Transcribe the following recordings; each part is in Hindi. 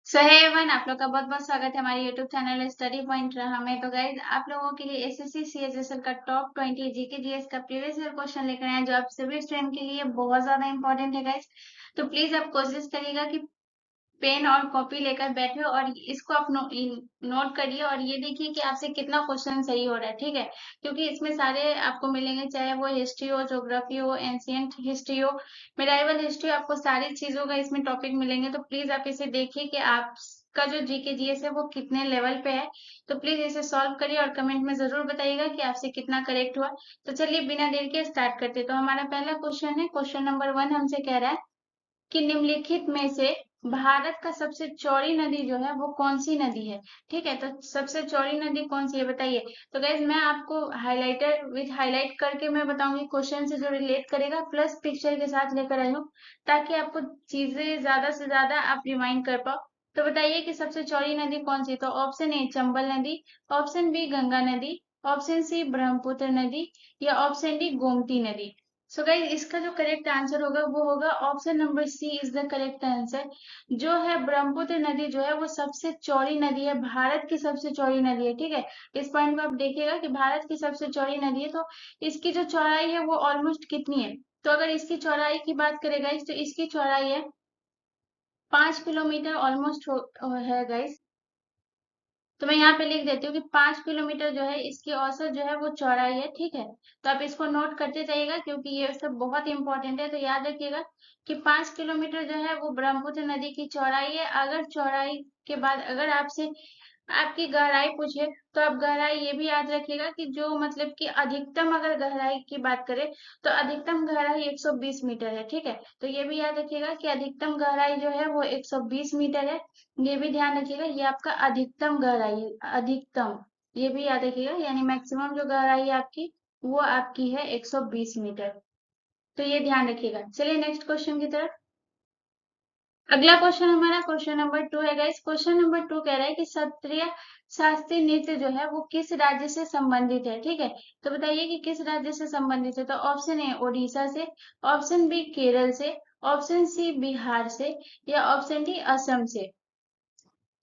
सो हे एवरीवन, आप लोग का बहुत बहुत स्वागत है हमारे यूट्यूब चैनल स्टडी पॉइंट रहा में। तो गाइज, आप लोगों के लिए एसएससी सीएचएसएल का टॉप 20 जीके जीएस का प्रीवियस ईयर क्वेश्चन लेकर आए हैं, जो आप सभी स्टूडेंट के लिए बहुत ज्यादा इंपॉर्टेंट है गाइज। तो प्लीज आप कोशिश करिएगा कि पेन और कॉपी लेकर बैठे और इसको आप नोट करिए और ये देखिए कि आपसे कितना क्वेश्चन सही हो रहा है, ठीक है। क्योंकि इसमें सारे आपको मिलेंगे, चाहे वो हिस्ट्री हो, ज्योग्राफी हो, एंशियंट हिस्ट्री हो, मेडाइवल हिस्ट्री, आपको सारी चीजों का इसमें टॉपिक मिलेंगे। तो प्लीज आप इसे देखिए कि आपका जो जीके जीएस है वो कितने लेवल पे है। तो प्लीज इसे सॉल्व करिए और कमेंट में जरूर बताइएगा कि आपसे कितना करेक्ट हुआ। तो चलिए बिना देर के स्टार्ट करते। तो हमारा पहला क्वेश्चन है, क्वेश्चन नंबर 1 हमसे कह रहा है कि निम्नलिखित में से भारत का सबसे चौड़ी नदी जो है वो कौन सी नदी है। ठीक है, तो सबसे चौड़ी नदी कौन सी है बताइए। तो गाइज, मैं आपको हाइलाइटर विथ हाईलाइट करके मैं बताऊंगी, क्वेश्चन से जो रिलेट करेगा प्लस पिक्चर के साथ लेकर आई हूँ, ताकि आपको चीजें ज्यादा से ज्यादा आप रिमाइंड कर पाओ। तो बताइए कि सबसे चौड़ी नदी कौन सी। तो ऑप्शन ए चंबल नदी, ऑप्शन बी गंगा नदी, ऑप्शन सी ब्रह्मपुत्र नदी, या ऑप्शन डी गोमती नदी। सो गाइस, इसका जो करेक्ट आंसर होगा वो होगा option number C is the correct answer. जो है ब्रह्मपुत्र नदी जो है वो सबसे चौड़ी नदी है, भारत की सबसे चौड़ी नदी है, ठीक है। इस पॉइंट में आप देखिएगा कि भारत की सबसे चौड़ी नदी है। तो इसकी जो चौड़ाई है वो ऑलमोस्ट कितनी है। तो अगर इसकी चौड़ाई की बात करें गाइस, तो इसकी चौड़ाई है 5 किलोमीटर ऑलमोस्ट है गाइस। तो मैं यहाँ पे लिख देती हूँ कि 5 किलोमीटर जो है इसकी औसत जो है वो चौड़ाई है, ठीक है। तो आप इसको नोट करते जाइएगा क्योंकि ये सब बहुत इंपॉर्टेंट है। तो याद रखिएगा कि 5 किलोमीटर जो है वो ब्रह्मपुत्र नदी की चौड़ाई है। अगर चौड़ाई के बाद अगर आपसे आपकी गहराई पूछे, तो आप गहराई ये भी याद रखिएगा कि जो मतलब कि अधिकतम अगर गहराई की बात करें, तो अधिकतम गहराई 120 मीटर है, ठीक है। तो ये भी याद रखिएगा कि अधिकतम गहराई जो है वो 120 मीटर है। ये भी ध्यान रखिएगा, ये आपका अधिकतम गहराई है, अधिकतम। ये भी याद रखिएगा, यानी मैक्सिमम जो गहराई है आपकी वो आपकी है 120 मीटर। तो ये ध्यान रखिएगा। चलिए नेक्स्ट क्वेश्चन की तरफ। अगला क्वेश्चन हमारा क्वेश्चन नंबर 2 है गाइस। क्वेश्चन नंबर 2 कह रहा है कि शास्त्रीय शास्त्रीय नृत्य जो है वो किस राज्य से संबंधित है, ठीक है। तो बताइए कि किस राज्य से संबंधित है। तो ऑप्शन ए ओडिशा से, ऑप्शन बी केरल से, ऑप्शन सी बिहार से, या ऑप्शन डी असम से।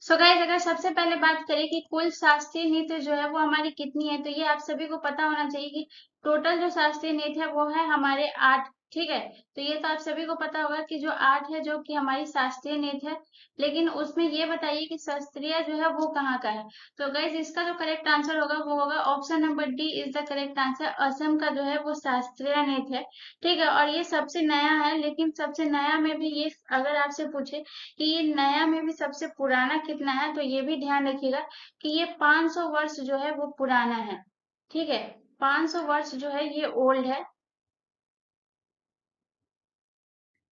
सो गाइस, अगर सबसे पहले बात करें कि कुल शास्त्रीय नृत्य जो है वो हमारी कितनी है, तो ये आप सभी को पता होना चाहिए कि टोटल जो शास्त्रीय नृत्य है वो है हमारे 8, ठीक है। तो ये तो आप सभी को पता होगा कि जो 8 है जो कि हमारी शास्त्रीय नृत्य है। लेकिन उसमें ये बताइए कि शास्त्रीय जो है वो कहाँ का है। तो गाइस, इसका जो करेक्ट आंसर होगा वो होगा option number D is the correct answer. Assam का जो है वो शास्त्रीय नृत्य है, ठीक है। और ये सबसे नया है, लेकिन सबसे नया में भी ये अगर आपसे पूछे कि ये नया में भी सबसे पुराना कितना है, तो ये भी ध्यान रखिएगा कि ये 500 वर्ष जो है वो पुराना है, ठीक है। 500 वर्ष जो है ये ओल्ड है।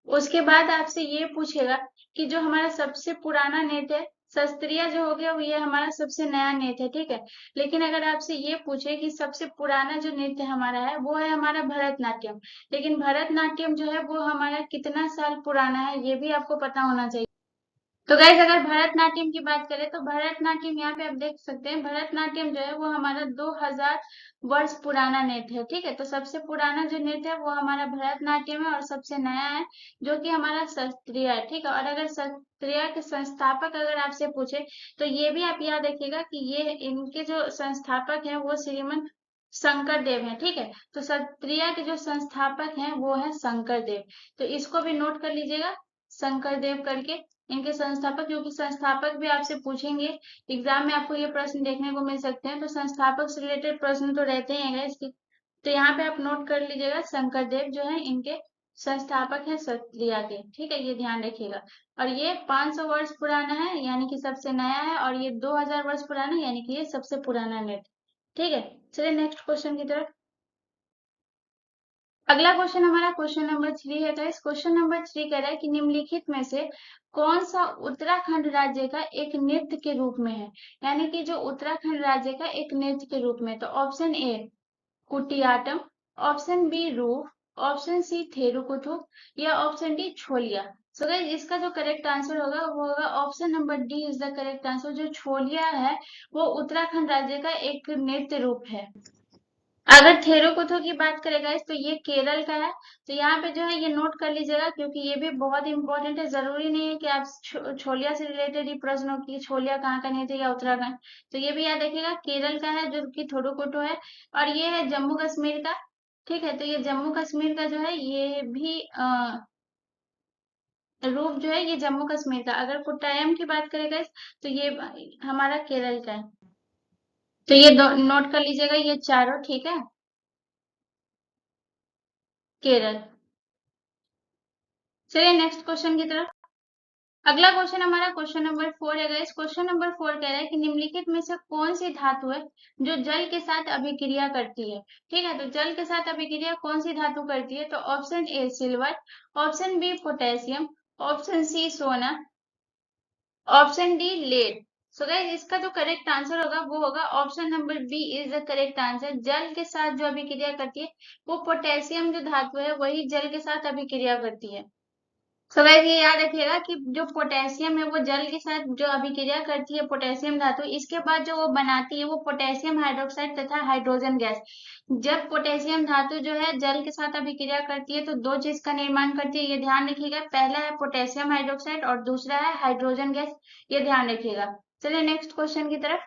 उसके बाद आपसे ये पूछेगा कि जो हमारा सबसे पुराना नृत्य है शास्त्रीय जो हो गया, वो ये हमारा सबसे नया नृत्य है, ठीक है। लेकिन अगर आपसे ये पूछे कि सबसे पुराना जो नृत्य हमारा है वो है हमारा भरतनाट्यम। लेकिन भरतनाट्यम जो है वो हमारा कितना साल पुराना है ये भी आपको पता होना चाहिए। तो गाइज, अगर भरतनाट्यम की बात करें तो भरतनाट्यम यहाँ पे आप देख सकते हैं, भरतनाट्यम जो है वो हमारा 2000 वर्ष पुराना नृत्य है, ठीक है। तो सबसे पुराना जो नृत्य है वो हमारा भरतनाट्यम है और सबसे नया है जो कि हमारा शास्त्रीय है, ठीक है। और अगर शास्त्रीय के संस्थापक अगर आपसे पूछे, तो ये भी आप याद रखिएगा कि ये इनके जो संस्थापक है वो श्रीमंत शंकर देव है, ठीक है। तो क्षत्रिय के जो संस्थापक हैं वो है शंकर देव। तो इसको भी नोट कर लीजिएगा, शंकर देव करके इनके संस्थापक, क्योंकि संस्थापक भी आपसे पूछेंगे एग्जाम में, आपको ये प्रश्न देखने को मिल सकते हैं। तो संस्थापक से रिलेटेड प्रश्न तो रहते ही हैं इसके। तो यहाँ पे आप नोट कर लीजिएगा, शंकर देव जो है इनके संस्थापक है क्षत्रिय के, ठीक है। ये ध्यान रखिएगा। और ये 500 वर्ष पुराना है यानी कि सबसे नया है, और ये 2000 वर्ष पुराना है यानी कि ये सबसे पुराना नृत्य, ठीक है। चलिए नेक्स्ट क्वेश्चन की तरफ। अगला क्वेश्चन हमारा क्वेश्चन नंबर 3 है। तो इस क्वेश्चन नंबर 3 कह रहा है कि निम्नलिखित में से कौन सा उत्तराखंड राज्य का एक नृत्य के रूप में है, यानी कि जो उत्तराखंड राज्य का एक नृत्य के रूप में। तो option A Kutiyattam, option B Rouf, option C Therukuthu, या option D Choliya. So guys, इसका जो करेक्ट आंसर होगा वो होगा option number D is the correct answer. जो छोलिया है वो उत्तराखंड राज्य का एक नृत्य रूप है। अगर थेरोकुथु की बात करें गाइस तो ये केरल का है। तो यहाँ पे जो है ये नोट कर लीजिएगा, क्योंकि ये भी बहुत इंपॉर्टेंट है। जरूरी नहीं है कि आप छोलिया से रिलेटेड ही प्रश्न हो कि छोलिया कहाँ का नहीं थे या उत्तराखंड। तो ये भी याद रखिएगा, केरल का है जो कि थोडुकुटु है। और ये है जम्मू कश्मीर का। ठीक है, तो ये जम्मू कश्मीर का जो है ये भी रूप जो है ये जम्मू कश्मीर का। अगर कोट्टायम की बात करें गाइस तो ये हमारा केरल का है। तो ये नोट कर लीजिएगा ये चारों, ठीक है। केरल। चलिए नेक्स्ट क्वेश्चन की तरफ। अगला क्वेश्चन हमारा क्वेश्चन नंबर 4 है गाइस। क्वेश्चन नंबर 4 कह रहा है कि निम्नलिखित में से कौन सी धातु है जो जल के साथ अभिक्रिया करती है। ठीक है, तो जल के साथ अभिक्रिया कौन सी धातु करती है? तो option A silver, option B potassium, option C सोना, option D lead. So guys इसका जो करेक्ट आंसर होगा वो होगा option number B is the correct answer. जल के साथ जो अभिक्रिया करती है वो पोटेशियम जो धातु है वही जल के साथ अभिक्रिया करती है। सो गाइस ये याद रखिएगा कि जो पोटेशियम है वो जल के साथ जो अभिक्रिया करती है पोटेशियम धातु, इसके बाद जो वो बनाती है वो पोटेशियम हाइड्रोक्साइड तथा हाइड्रोजन गैस। जब पोटेशियम धातु जो है जल के साथ अभिक्रिया करती है तो दो चीज का निर्माण करती है, ये ध्यान रखिएगा। पहला है पोटेशियम हाइड्रोक्साइड और दूसरा है हाइड्रोजन गैस, ये ध्यान रखिएगा। चलिए नेक्स्ट क्वेश्चन की तरफ।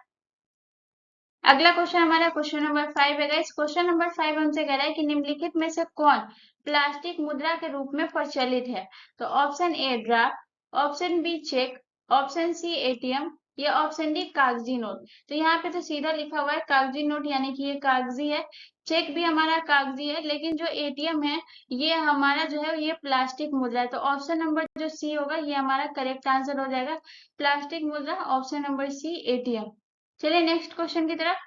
अगला क्वेश्चन हमारा क्वेश्चन नंबर 5 है गाइस। क्वेश्चन नंबर 5 हमसे कह रहा है कि निम्नलिखित में से कौन प्लास्टिक मुद्रा के रूप में प्रचलित है? तो option A draft, option B cheque, option C ATM या ऑप्शन डी कागजी नोट। तो यहाँ पे तो सीधा लिखा हुआ है कागजी नोट, यानी कि ये कागजी है। चेक भी हमारा कागजी है, लेकिन जो एटीएम है ये हमारा जो है ये प्लास्टिक मुद्रा है। तो ऑप्शन नंबर जो सी होगा ये हमारा करेक्ट आंसर हो जाएगा, प्लास्टिक मुद्रा, ऑप्शन नंबर सी एटीएम। चलिए नेक्स्ट क्वेश्चन की तरफ।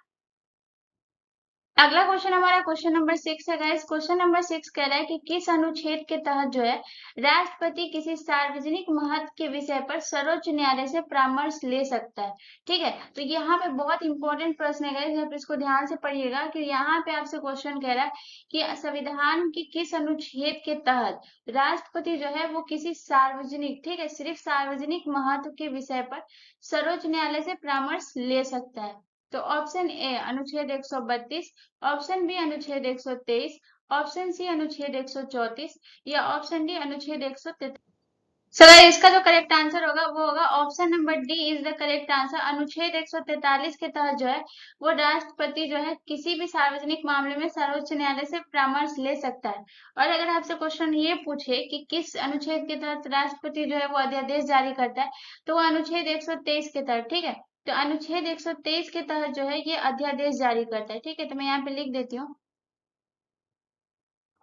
अगला क्वेश्चन हमारा क्वेश्चन नंबर 6 है गाइस। क्वेश्चन नंबर 6 कह रहा है कि किस अनुच्छेद के तहत जो है राष्ट्रपति किसी सार्वजनिक महत्व के विषय पर सर्वोच्च न्यायालय से परामर्श ले सकता है। ठीक है, तो यहाँ पे बहुत इंपॉर्टेंट प्रश्न है गाइस, आप इसको ध्यान से पढ़िएगा कि यहाँ पे आपसे क्वेश्चन कह रहा है कि संविधान के किस अनुच्छेद के तहत राष्ट्रपति जो है वो किसी सार्वजनिक, ठीक है, सिर्फ सार्वजनिक महत्व के विषय पर सर्वोच्च न्यायालय से परामर्श ले सकता है। तो ऑप्शन ए अनुच्छेद 132, ऑप्शन बी अनुच्छेद 123, ऑप्शन सी अनुच्छेद 134 या ऑप्शन डी अनुच्छेद 143। सर इसका जो करेक्ट आंसर होगा वो होगा option number D is the correct answer. अनुच्छेद 143 के तहत जो है वो राष्ट्रपति जो है किसी भी सार्वजनिक मामले में सर्वोच्च न्यायालय से परामर्श ले सकता है। और अगर आपसे क्वेश्चन ये पूछे कि किस अनुच्छेद के तहत राष्ट्रपति जो है वो अध्यादेश जारी करता है, तो वो अनुच्छेद 123 के तहत। ठीक है, तो अनुच्छेद 123 के तहत जो है ये अध्यादेश जारी करता है। ठीक है, तो मैं यहाँ पे लिख देती हूँ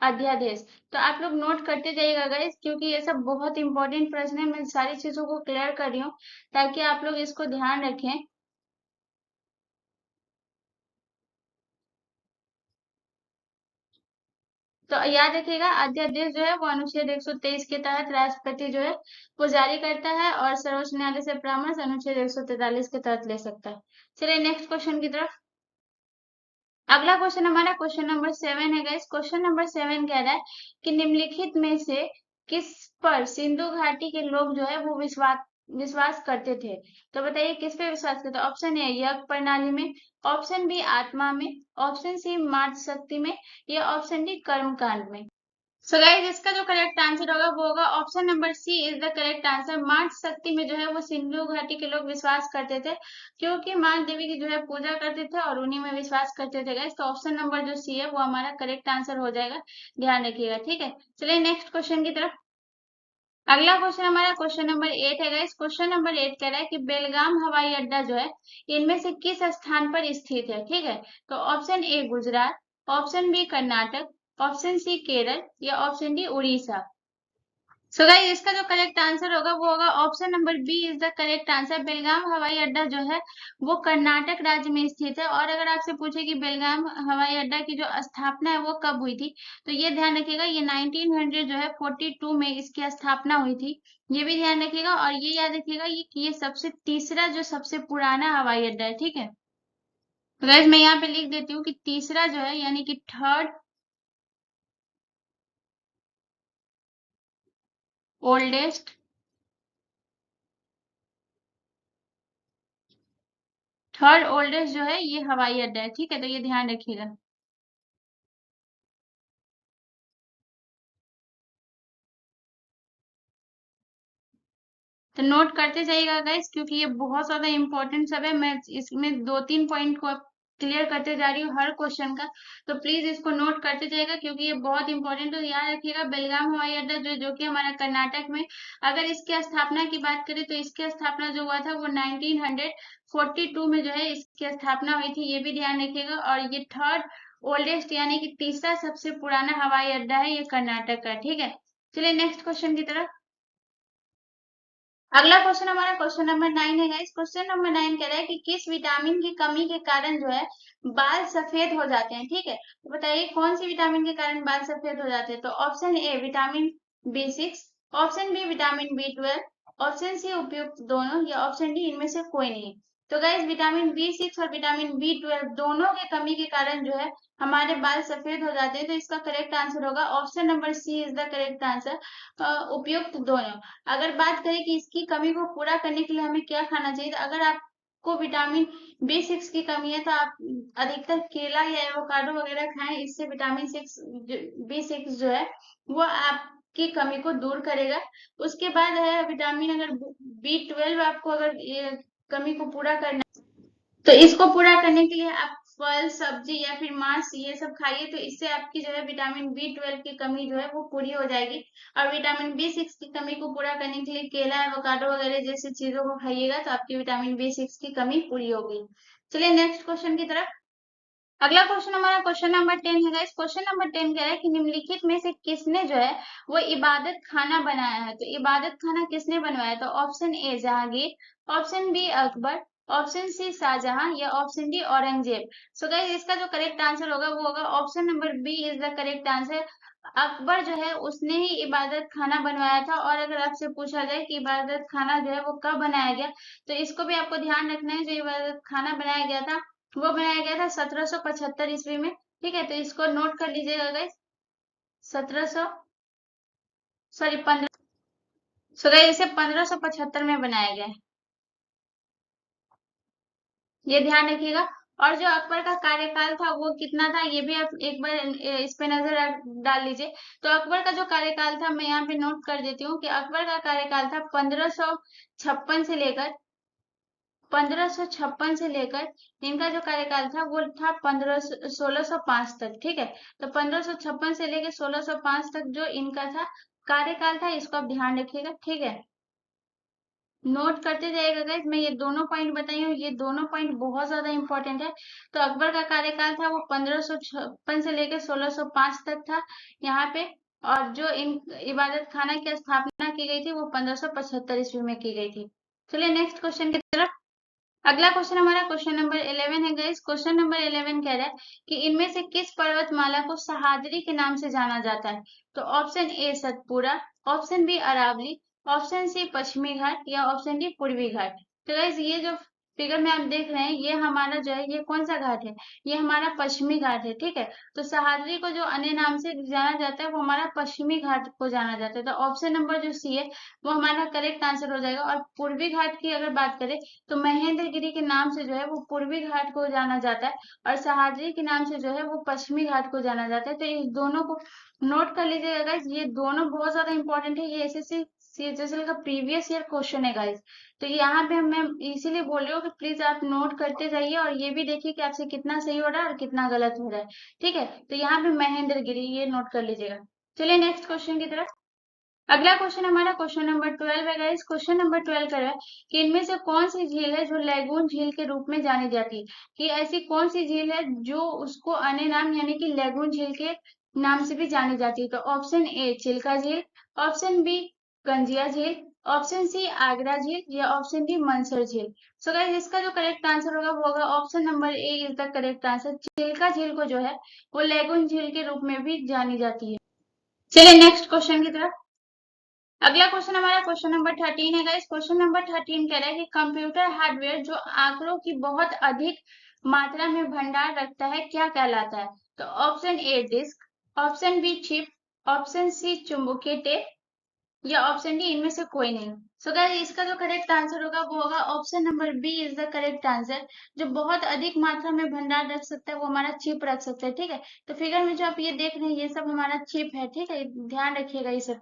अध्यादेश। तो आप लोग नोट करते जाइएगा गाइस, क्योंकि ये सब बहुत इंपॉर्टेंट प्रश्न है। मैं सारी चीजों को क्लियर कर रही हूँ ताकि आप लोग इसको ध्यान रखें। तो याद रखिएगा अध्यादेश जो है वो अनुच्छेद 123 के तहत राष्ट्रपति जो है वो जारी करता है, और सर्वोच्च न्यायालय से परामर्श अनुच्छेद 143 के तहत ले सकता है। चलिए नेक्स्ट क्वेश्चन की तरफ। अगला क्वेश्चन हमारा क्वेश्चन नंबर 7 है गाइस। क्वेश्चन नंबर 7 कह रहा है कि निम्नलिखित में से किस पर सिंधु घाटी के लोग जो है वो विश्वास विश्वास करते थे? तो बताइए किस पे विश्वास करते? ऑप्शन ए यज्ञ प्रणाली में, ऑप्शन बी आत्मा में, ऑप्शन सी मातृ शक्ति में या ऑप्शन डी कर्म कांड में। सो गाइस इसका जो करेक्ट आंसर होगा वो होगा option number C is the correct answer. माँ शक्ति में जो है वो सिंधु घाटी के लोग विश्वास करते थे, क्योंकि माँ देवी की जो है पूजा करते थे और उन्हीं में विश्वास करते थे गाइस। तो ऑप्शन नंबर जो सी है वो हमारा करेक्ट आंसर हो जाएगा, ध्यान रखिएगा। ठीक है, चलिए नेक्स्ट क्वेश्चन की तरफ। अगला क्वेश्चन हमारा क्वेश्चन नंबर 8 है गाइस। क्वेश्चन नंबर 8 कह रहा है कि बेलगाम हवाई अड्डा जो है इनमें से किस स्थान पर स्थित है? ठीक है, तो option A Gujarat, option B Karnataka, option C Kerala या option D Orissa. So guys इसका जो करेक्ट आंसर होगा वो होगा option number B is the correct answer. Belgaum हवाई अड्डा जो है वो कर्नाटक राज्य में स्थित है। और अगर आपसे पूछे कि बेलगाम हवाई अड्डा की जो स्थापना है वो कब हुई थी, तो ये ध्यान रखिएगा ये 1900 जो है 42 में इसकी स्थापना हुई थी, ये भी ध्यान रखिएगा। और ये याद रखिएगा ये कि ये सबसे तीसरा जो सबसे पुराना हवाई अड्डा है। ठीक है, तो गाइस मैं यहाँ पे लिख देती हूँ कि तीसरा जो है यानी कि ओल्डेस्ट थर्ड ओल्डेस्ट जो है ये हवाई अड्डा है। ठीक है, तो ये ध्यान रखिएगा। तो नोट करते जाइएगा गाइस, क्योंकि ये बहुत ज्यादा इंपॉर्टेंट सब है। मैं इसमें 2-3 पॉइंट को क्लियर करते जा रही हूँ हर क्वेश्चन का, तो प्लीज इसको नोट करते जाइएगा क्योंकि ये बहुत इंपॉर्टेंट है। याद रखिएगा, बेलगाम हवाई अड्डा जो कि हमारा कर्नाटक में, अगर इसकी स्थापना की बात करें तो इसकी स्थापना जो हुआ था वो 1942 में जो है इसकी स्थापना हुई थी, ये भी ध्यान रखिएगा। और ये थर्ड ओल्डेस्ट यानी कि तीसरा सबसे पुराना हवाई अड्डा है ये कर्नाटक का, ठीक है। चलिए नेक्स्ट क्वेश्चन की तरफ। अगला क्वेश्चन हमारा क्वेश्चन नंबर 9 है गाइस। क्वेश्चन नंबर 9 कह रहा है कि किस विटामिन की कमी के कारण जो है बाल सफेद हो जाते हैं, ठीक है। तो बताइए कौन सी विटामिन के कारण बाल सफेद हो जाते हैं। तो option A vitamin B6, option B vitamin B12, option C उपयुक्त दोनों, या ऑप्शन डी इनमें से कोई नहीं। तो गाइस विटामिन B6 और विटामिन B12 दोनों के कमी के कारण जो है हमारे बाल सफेद हो जाते हैं। तो इसका करेक्ट आंसर होगा option number C is the correct answer, उपयुक्त दोनों। अगर बात करें कि इसकी कमी को पूरा करने के लिए हमें क्या खाना चाहिए, तो अगर आपको विटामिन B6 की कमी है तो आप अधिकतर केला या एवोकाडो वगैरह खाएं, इससे विटामिन B6 जो है वो आपकी कमी को दूर करेगा। उसके बाद है विटामिन, अगर B12 आपको अगर ये कमी को पूरा करना, तो इसको पूरा करने के लिए आप फल सब्जी या फिर मांस ये सब खाइए, तो इससे आपकी जो है विटामिन B12 की कमी जो है वो पूरी हो जाएगी। और विटामिन B6 की कमी को पूरा करने के लिए केला एवोकाडो वगैरह जैसी चीजों को खाइएगा तो आपकी विटामिन B6 की कमी पूरी होगी। चलिए नेक्स्ट क्वेश्चन की तरफ। अगला क्वेश्चन हमारा क्वेश्चन नंबर 10 है गाइस। क्वेश्चन नंबर 10 कह रहा है कि निम्नलिखित में से किसने जो है वो इबादत खाना बनाया है। तो इबादत खाना किसने बनवाया, तो option A Jahangir, option B Akbar, option C Shahjahan, या option D Aurangzeb. So guys इसका जो करेक्ट आंसर होगा वो होगा option number B is the correct answer. Akbar जो है उसने ही इबादत खाना बनवाया था। और अगर आपसे पूछा जाए कि इबादत खाना जो है वो कब बनाया गया, तो इसको भी आपको ध्यान रखना है। जो इबादत खाना बनाया गया था वो बनाया गया था 1775 ईस्वी में, ठीक है। तो इसको नोट कर लीजिएगा गाइस, 1700 सॉरी 15, सो गाइस इसे 1575 में बनाया गया है, ये ध्यान रखिएगा। और जो अकबर का कार्यकाल था वो कितना था ये भी आप एक बार इस पे नजर डाल लीजिए। तो अकबर का जो कार्यकाल था मैं यहाँ पे नोट कर देती हूँ कि अकबर का कार्यकाल था 1556 से लेकर 1556 से लेकर इनका जो कार्यकाल था वो था 1605 तक, ठीक है। तो 1556 से लेकर 1605 तक जो इनका था कार्यकाल था, इसको आप ध्यान रखिएगा, ठीक है। नोट करते जाइएगा गाइस, मैं ये दोनों पॉइंट बताई हूँ, ये दोनों पॉइंट बहुत ज्यादा इंपॉर्टेंट है। तो अकबर का कार्यकाल था वो 1556 से लेकर 1605 तक था यहाँ पे। और जो इन इबादत खाना की स्थापना की गई थी वो 1575 ईस्वी में की गई थी। चलिए नेक्स्ट क्वेश्चन की तरफ। अगला क्वेश्चन हमारा क्वेश्चन नंबर 11 है गाइस। क्वेश्चन नंबर 11 कह रहा है कि इनमें से किस पर्वतमाला को सह्याद्री के नाम से जाना जाता है। तो option A Satpura, option B Aravalli, option C पश्चिमी घाट, या ऑप्शन डी पूर्वी घाट। तो गाइस ये जो फिगर में आप देख रहे हैं ये हमारा जो है ये कौन सा घाट है, ये हमारा पश्चिमी घाट है, ठीक है। तो सह्याद्री को जो अन्य नाम से जाना जाता है वो हमारा पश्चिमी घाट को जाना जाता है। तो ऑप्शन नंबर जो सी है वो हमारा करेक्ट आंसर हो जाएगा। और पूर्वी घाट की अगर बात करें तो महेंद्रगिरी के नाम से जो है वो पूर्वी घाट को जाना जाता है, और सह्याद्री के नाम से जो है वो पश्चिमी घाट को जाना जाता है। तो इस दोनों को नोट कर लीजिएगा गाइस, ये दोनों बहुत ज्यादा इंपॉर्टेंट है। ये एसएससी सीएचएसएल का प्रीवियस ईयर क्वेश्चन है गाइस। तो यहाँ पे मैं इसीलिए बोल रही हूँ कि प्लीज आप नोट करते जाइए और ये भी देखिए कि आपसे कितना सही हो रहा है और कितना गलत हो रहा है, ठीक है। तो यहाँ पे महेंद्रगिरी ये नोट कर लीजिएगा। चलिए नेक्स्ट क्वेश्चन की तरफ। अगला क्वेश्चन हमारा क्वेश्चन नंबर 12 है गाइस। क्वेश्चन नंबर 12 कर रहा है कि इनमें से कौन सी झील है जो लैगून झील के रूप में जानी जाती है। कि ऐसी कौन सी झील है जो उसको अन्य नाम यानी कि लैगून झील के नाम से भी जानी जाती है। तो ऑप्शन ए चिल्का झील, ऑप्शन बी गंजिया झील, ऑप्शन सी आगरा झील, या ऑप्शन डी मनसर झील। सो गाइस इसका जो करेक्ट आंसर होगा वो होगा option number A is the correct answer. Chilka झील को जो है वो लैगून झील के रूप में भी जानी जाती है। चलिए नेक्स्ट क्वेश्चन की तरफ। अगला क्वेश्चन हमारा क्वेश्चन नंबर 13 है गाइस। क्वेश्चन नंबर 13 कह रहा है कि कंप्यूटर हार्डवेयर जो आंकड़ों की बहुत अधिक मात्रा में भंडार रखता है क्या कहलाता है। तो option A disk, option B chip, option C चुंबकीय टेप, या ऑप्शन डी इनमें से कोई नहीं। सो गाइस इसका जो करेक्ट आंसर होगा वो होगा option number B is the correct answer. जो बहुत अधिक मात्रा में भंडार रख सकता है वो हमारा चिप रख सकता है, ठीक है। तो फिगर में जो आप ये देख रहे हैं ये सब हमारा चिप है, ठीक है, ध्यान रखिएगा ये सब।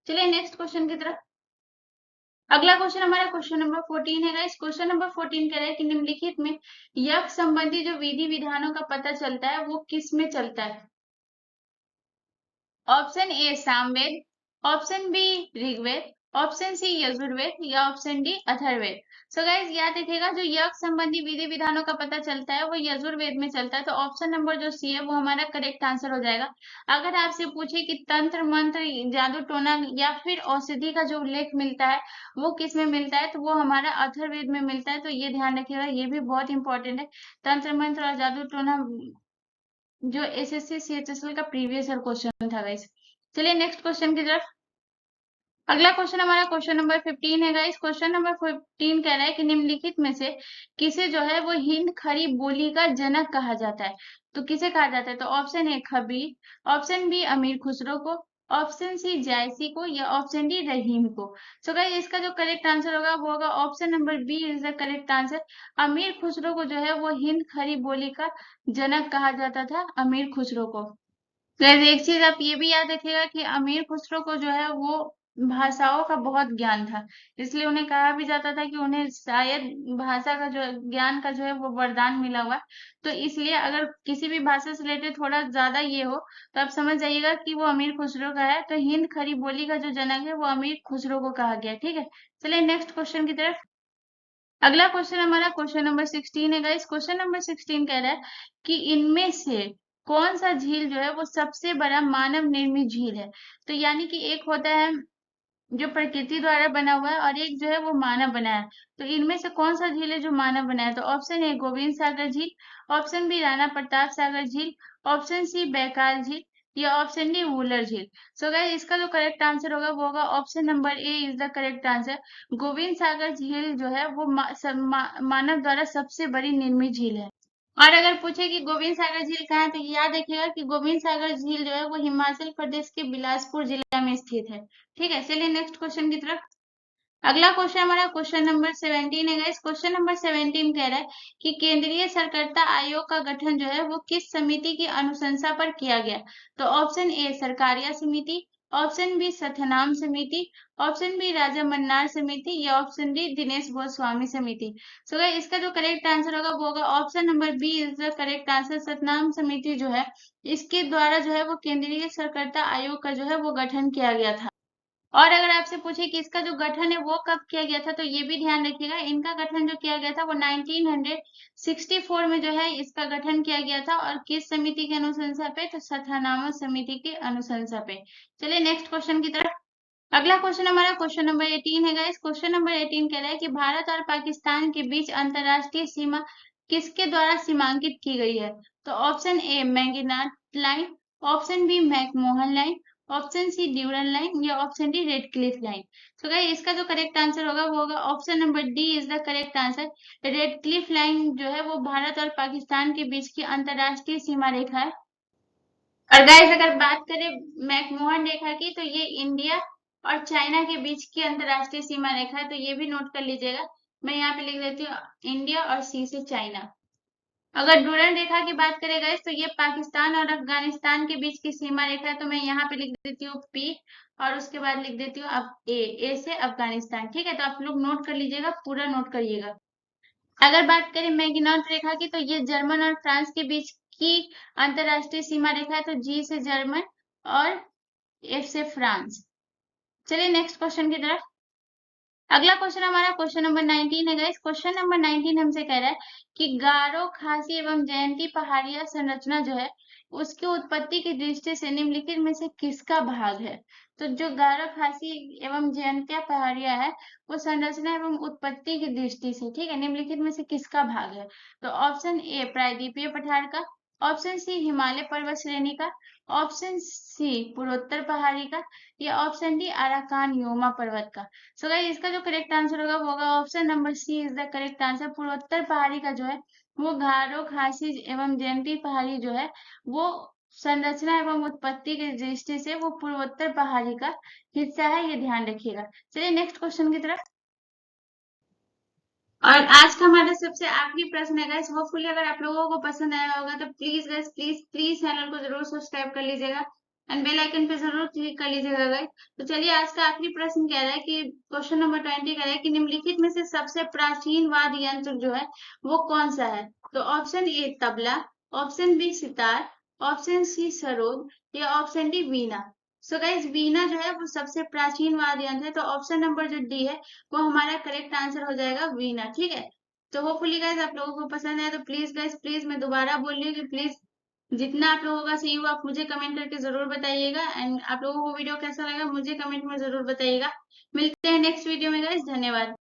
चलिए नेक्स्ट क्वेश्चन की तरफ। अगला क्वेश्चन हमारा क्वेश्चन नंबर 14 है गाइस। क्वेश्चन नंबर 14 कह रहा है कि निम्नलिखित में यज्ञ संबंधी जो विधि विधानों का पता चलता है वो किस में चलता है? Option A Samaveda, option B Rigveda, option C Yajurveda या option D Atharvaveda. So guys याद रखिएगा, जो यज्ञ संबंधी विधि विधानों का पता चलता है वो यजुर्वेद में चलता है, तो ऑप्शन नंबर जो सी है वो हमारा करेक्ट आंसर हो जाएगा। अगर आपसे पूछे कि तंत्र मंत्र जादू टोना या फिर औषधि का जो उल्लेख मिलता है वो किस में मिलता है, तो वो हमारा अथर्ववेद में मिलता है। तो ये ध्यान रखिएगा, ये भी बहुत इंपॉर्टेंट है। तंत्र मंत्र और जादू टोना जो एसएससी सीएचएसएल का प्रीवियस ईयर क्वेश्चन था गाइस। चलिए नेक्स्ट क्वेश्चन की तरफ। अगला क्वेश्चन हमारा क्वेश्चन नंबर 15 है गाइस। क्वेश्चन नंबर 15 कह रहा है कि निम्नलिखित में से किसे जो है वो हिंद खड़ी बोली का जनक कहा जाता है? तो किसे कहा जाता है? तो option A Kabir, option B Amir Khusro को, ऑप्शन सी जायसी को या ऑप्शन डी रहीम को। सो गाइस इसका जो करेक्ट आंसर होगा वो होगा option number B is the correct answer. Amir Khusro को जो है वो हिंद खड़ी बोली का जनक कहा जाता था, अमीर खुसरो को। गाइस एक चीज आप ये भी याद रखिएगा कि अमीर खुसरो को जो है वो भाषाओं का बहुत ज्ञान था, इसलिए उन्हें कहा भी जाता था कि उन्हें शायद भाषा का जो ज्ञान का जो है वो वरदान मिला हुआ है। तो इसलिए अगर किसी भी भाषा से रिलेटेड थोड़ा ज्यादा ये हो तो आप समझ जाइएगा कि वो अमीर खुसरो का है। तो हिंद खड़ी बोली का जो जनक है वो अमीर खुसरो को कहा गया है। ठीक है, चलिए नेक्स्ट क्वेश्चन की तरफ। अगला क्वेश्चन हमारा क्वेश्चन नंबर 16 है गाइस। क्वेश्चन नंबर 16 कह रहा है कि इनमें से कौन सा झील जो है वो सबसे बड़ा मानव निर्मित झील है? तो यानी कि एक होता है जो प्रकृति द्वारा बना हुआ है और एक जो है वो मानव बनाया है। तो इनमें से कौन सा झील है जो मानव बनाया है? तो ऑप्शन ए गोविंद सागर झील, ऑप्शन बी राणा प्रताप सागर झील, ऑप्शन सी बैकाल झील या ऑप्शन डी वुलर झील। सो गाइस इसका जो करेक्ट आंसर होगा वो होगा option number A is the correct answer. Gobind Sagar झील जो है वो मानव द्वारा सबसे बड़ी निर्मित झील है। और अगर पूछे कि गोविंद सागर झील कहाँ है, तो याद रखिएगा कि गोविंद सागर झील जो है वो हिमाचल प्रदेश के बिलासपुर जिला में स्थित है। ठीक है, चलिए नेक्स्ट क्वेश्चन की तरफ। अगला क्वेश्चन हमारा क्वेश्चन नंबर 17 है गाइस। क्वेश्चन नंबर 17 कह रहा है कि केंद्रीय सकर्ता आयोग का गठन जो है वो किस समिति की अनुशंसा पर किया गया? तो ऑप्शन ए सरकारिया समिति, ऑप्शन बी सथनाम समिति, ऑप्शन बी राजा मन्नार समिति या ऑप्शन डी दिनेश गोस्वामी समिति। सो गाइस इसका जो करेक्ट आंसर होगा वो होगा option number B is the correct answer. Satnam Samiti जो है इसके द्वारा जो है वो केंद्रीय सकर्ता आयोग का जो है वो गठन किया गया था। और अगर आपसे पूछे कि इसका जो गठन है वो कब किया गया था, तो ये भी ध्यान रखिएगा, इनका गठन जो किया गया था वो 1964 में जो है इसका गठन किया गया था। और किस समिति के अनुशंसा पे? तो सथनामा समिति के अनुशंसा पे। चलिए नेक्स्ट क्वेश्चन की तरफ। अगला क्वेश्चन हमारा क्वेश्चन नंबर 18 है गाइस। क्वेश्चन नंबर 18 कह रहा है कि भारत और पाकिस्तान के बीच अंतरराष्ट्रीय सीमा किसके द्वारा सीमांकित की गई है? तो option A Maginot line, option B McMahon line, option C Durand line या option D Radcliffe line. तो गाइस इसका जो करेक्ट आंसर होगा वो होगा option number D is the correct answer. Radcliffe line जो है वो भारत और पाकिस्तान के बीच की अंतरराष्ट्रीय सीमा रेखा है। और गाइस अगर बात करें मैकमोहन रेखा की, तो ये इंडिया और चाइना के बीच की अंतरराष्ट्रीय सीमा रेखा है। तो ये भी नोट कर लीजिएगा। मैं यहाँ पे लिख देती हूँ इंडिया और सी से चाइना। अगर डूरन रेखा की बात करें गाइस, तो ये पाकिस्तान और अफगानिस्तान के बीच की सीमा रेखा है। तो मैं यहाँ पे लिख देती हूँ पी और उसके बाद लिख देती हूँ अब ए से अफगानिस्तान। ठीक है, तो आप लोग नोट कर लीजिएगा, पूरा नोट करिएगा। अगर बात करें मैगिनॉट रेखा की, तो ये जर्मन और फ्रांस के बीच की अंतरराष्ट्रीय सीमा रेखा है। तो जी से जर्मन और एफ से फ्रांस। चलिए नेक्स्ट क्वेश्चन की तरफ। अगला क्वेश्चन हमारा क्वेश्चन नंबर 19 है गाइस। क्वेश्चन नंबर 19 हमसे कह रहा है कि गारो खासी एवं जयंती पहाड़िया संरचना जो है उसकी उत्पत्ति की दृष्टि से निम्नलिखित में से किसका भाग है? तो जो गारो खासी एवं जयंतिया पहाड़िया है वो संरचना एवं उत्पत्ति की दृष्टि से, ठीक है, निम्नलिखित में से किसका भाग है? तो ऑप्शन ए प्रायद्वीपीय पठार का, ऑप्शन सी हिमालय पर्वत श्रेणी का, ऑप्शन सी पूर्वोत्तर पहाड़ी का या ऑप्शन डी अराकान योमा पर्वत का। सो गाइस इसका जो करेक्ट आंसर होगा वो होगा option number C is the correct answer. पूर्वोत्तर पहाड़ी का जो है वो गारो खासी एवं जयंती पहाड़ी जो है वो संरचना एवं उत्पत्ति की दृष्टि से वो पूर्वोत्तर पहाड़ी का हिस्सा है, ये ध्यान रखिएगा। चलिए नेक्स्ट क्वेश्चन की तरफ। और आज का हमारा सबसे आखिरी प्रश्न है गाइस। होपफुली अगर आप लोगों को पसंद आया होगा तो please guys please please channel को जरूर सब्सक्राइब कर लीजिएगा। एंड बेल आइकन पे जरूर क्लिक कर लीजिएगा गाइस। तो चलिए आज का आखिरी प्रश्न कह रहा है कि क्वेश्चन नंबर 20 कह रहा है कि निम्नलिखित में से सबसे प्राचीन वाद्य यंत्र जो है वो कौन सा है। तो option A tabla, option B sitar, option C sarod या option D veena. So guys veena जो है वो सबसे प्राचीन वाद्य यंत्र है, तो ऑप्शन नंबर जो डी है वो हमारा करेक्ट आंसर हो जाएगा वीणा। ठीक है, तो होपफुली गाइस आप लोगों को पसंद है। तो प्लीज गाइस प्लीज मैं दोबारा बोल रही हूँ कि प्लीज जितना आप लोगों का सही हुआ आप मुझे कमेंट करके जरूर बताइएगा। एंड आप लोगों को वीडियो कैसा लगा मुझे कमेंट में जरूर बताइएगा। मिलते हैं नेक्स्ट वीडियो में गाइस, धन्यवाद।